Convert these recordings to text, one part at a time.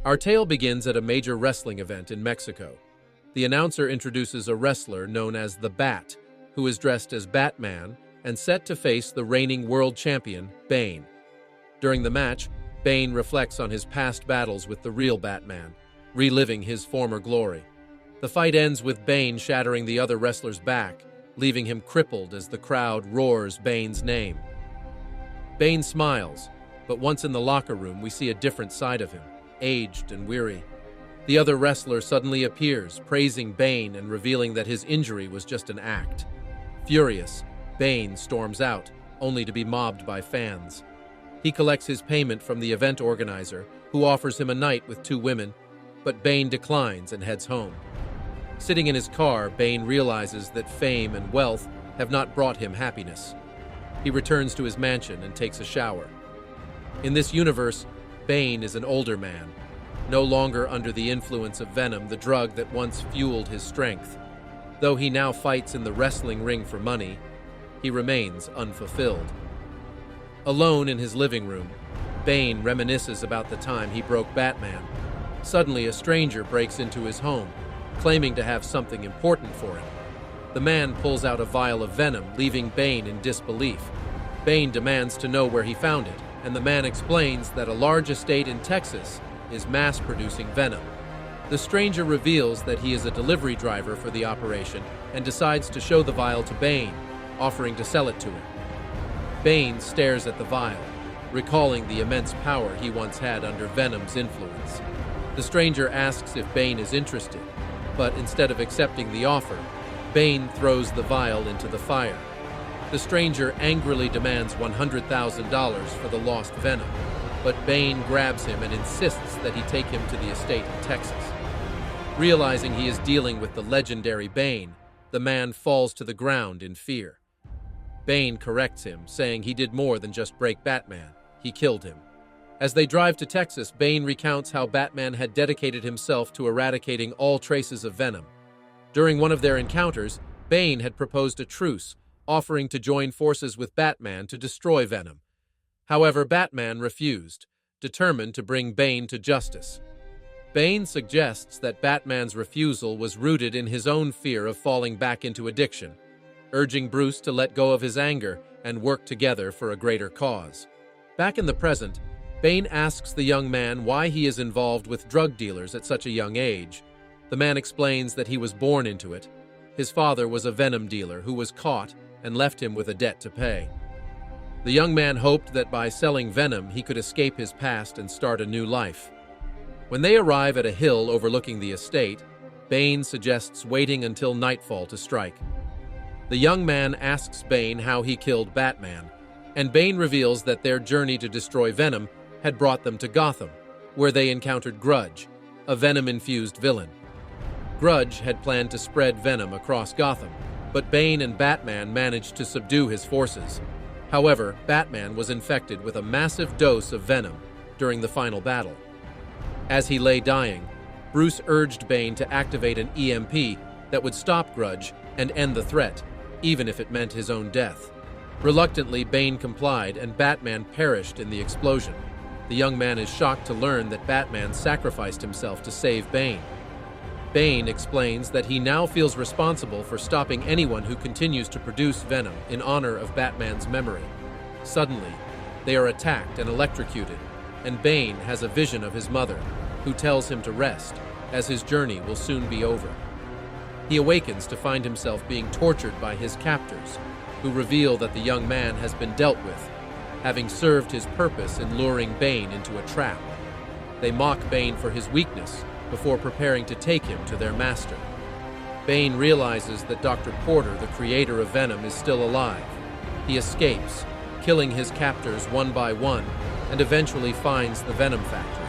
Our tale begins at a major wrestling event in Mexico. The announcer introduces a wrestler known as the Bat, who is dressed as Batman and set to face the reigning world champion, Bane. During the match, Bane reflects on his past battles with the real Batman, reliving his former glory. The fight ends with Bane shattering the other wrestler's back, leaving him crippled as the crowd roars Bane's name. Bane smiles, but once in the locker room we see a different side of him, aged and weary. The other wrestler suddenly appears, praising Bane and revealing that his injury was just an act. Furious, Bane storms out, only to be mobbed by fans. He collects his payment from the event organizer, who offers him a night with two women, but Bane declines and heads home. Sitting in his car, Bane realizes that fame and wealth have not brought him happiness. He returns to his mansion and takes a shower. In this universe, Bane is an older man, no longer under the influence of venom, the drug that once fueled his strength. Though he now fights in the wrestling ring for money, he remains unfulfilled. Alone in his living room, Bane reminisces about the time he broke Batman. Suddenly, a stranger breaks into his home, claiming to have something important for him. The man pulls out a vial of venom, leaving Bane in disbelief. Bane demands to know where he found it, and the man explains that a large estate in Texas is mass-producing venom. The stranger reveals that he is a delivery driver for the operation and decides to show the vial to Bane, offering to sell it to him. Bane stares at the vial, recalling the immense power he once had under Venom's influence. The stranger asks if Bane is interested, but instead of accepting the offer, Bane throws the vial into the fire. The stranger angrily demands $100,000 for the lost venom, but Bane grabs him and insists that he take him to the estate in Texas. Realizing he is dealing with the legendary Bane, the man falls to the ground in fear. Bane corrects him, saying he did more than just break Batman. He killed him. As they drive to Texas, Bane recounts how Batman had dedicated himself to eradicating all traces of venom. During one of their encounters, Bane had proposed a truce, offering to join forces with Batman to destroy venom. However, Batman refused, determined to bring Bane to justice. Bane suggests that Batman's refusal was rooted in his own fear of falling back into addiction, urging Bruce to let go of his anger and work together for a greater cause. Back in the present, Bane asks the young man why he is involved with drug dealers at such a young age. The man explains that he was born into it. His father was a venom dealer who was caught and left him with a debt to pay. The young man hoped that by selling venom he could escape his past and start a new life. When they arrive at a hill overlooking the estate, Bane suggests waiting until nightfall to strike. The young man asks Bane how he killed Batman, and Bane reveals that their journey to destroy venom had brought them to Gotham, where they encountered Grudge, a venom-infused villain. Grudge had planned to spread venom across Gotham, but Bane and Batman managed to subdue his forces. However, Batman was infected with a massive dose of venom during the final battle. As he lay dying, Bruce urged Bane to activate an EMP that would stop Grudge and end the threat, even if it meant his own death. Reluctantly, Bane complied and Batman perished in the explosion. The young man is shocked to learn that Batman sacrificed himself to save Bane. Bane explains that he now feels responsible for stopping anyone who continues to produce venom in honor of Batman's memory. Suddenly, they are attacked and electrocuted, and Bane has a vision of his mother, who tells him to rest, as his journey will soon be over. He awakens to find himself being tortured by his captors, who reveal that the young man has been dealt with, having served his purpose in luring Bane into a trap. They mock Bane for his weakness, before preparing to take him to their master. Bane realizes that Dr. Porter, the creator of venom, is still alive. He escapes, killing his captors one by one, and eventually finds the venom factory.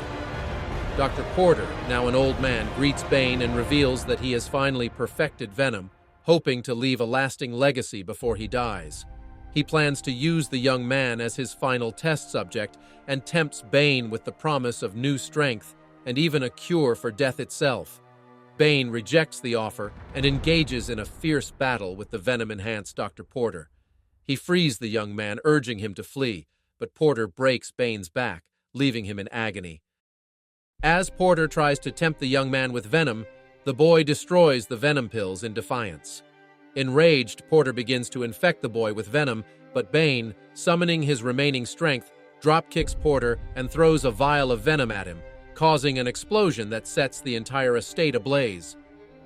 Dr. Porter, now an old man, greets Bane and reveals that he has finally perfected venom, hoping to leave a lasting legacy before he dies. He plans to use the young man as his final test subject and tempts Bane with the promise of new strength and even a cure for death itself. Bane rejects the offer and engages in a fierce battle with the venom-enhanced Dr. Porter. He frees the young man, urging him to flee, but Porter breaks Bane's back, leaving him in agony. As Porter tries to tempt the young man with venom, the boy destroys the venom pills in defiance. Enraged, Porter begins to infect the boy with venom, but Bane, summoning his remaining strength, drop-kicks Porter and throws a vial of venom at him, causing an explosion that sets the entire estate ablaze.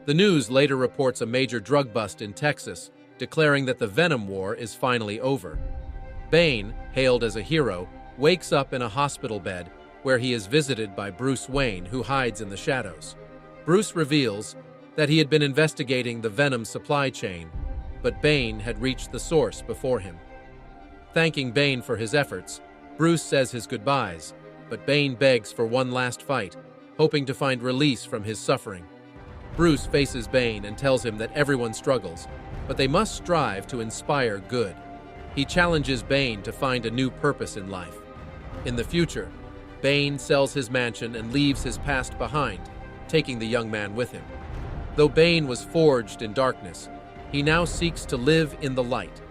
The news later reports a major drug bust in Texas, declaring that the Venom War is finally over. Bane, hailed as a hero, wakes up in a hospital bed where he is visited by Bruce Wayne, who hides in the shadows. Bruce reveals that he had been investigating the Venom supply chain, but Bane had reached the source before him. Thanking Bane for his efforts, Bruce says his goodbyes, but Bane begs for one last fight, hoping to find release from his suffering. Bruce faces Bane and tells him that everyone struggles, but they must strive to inspire good. He challenges Bane to find a new purpose in life. In the future, Bane sells his mansion and leaves his past behind, taking the young man with him. Though Bane was forged in darkness, he now seeks to live in the light,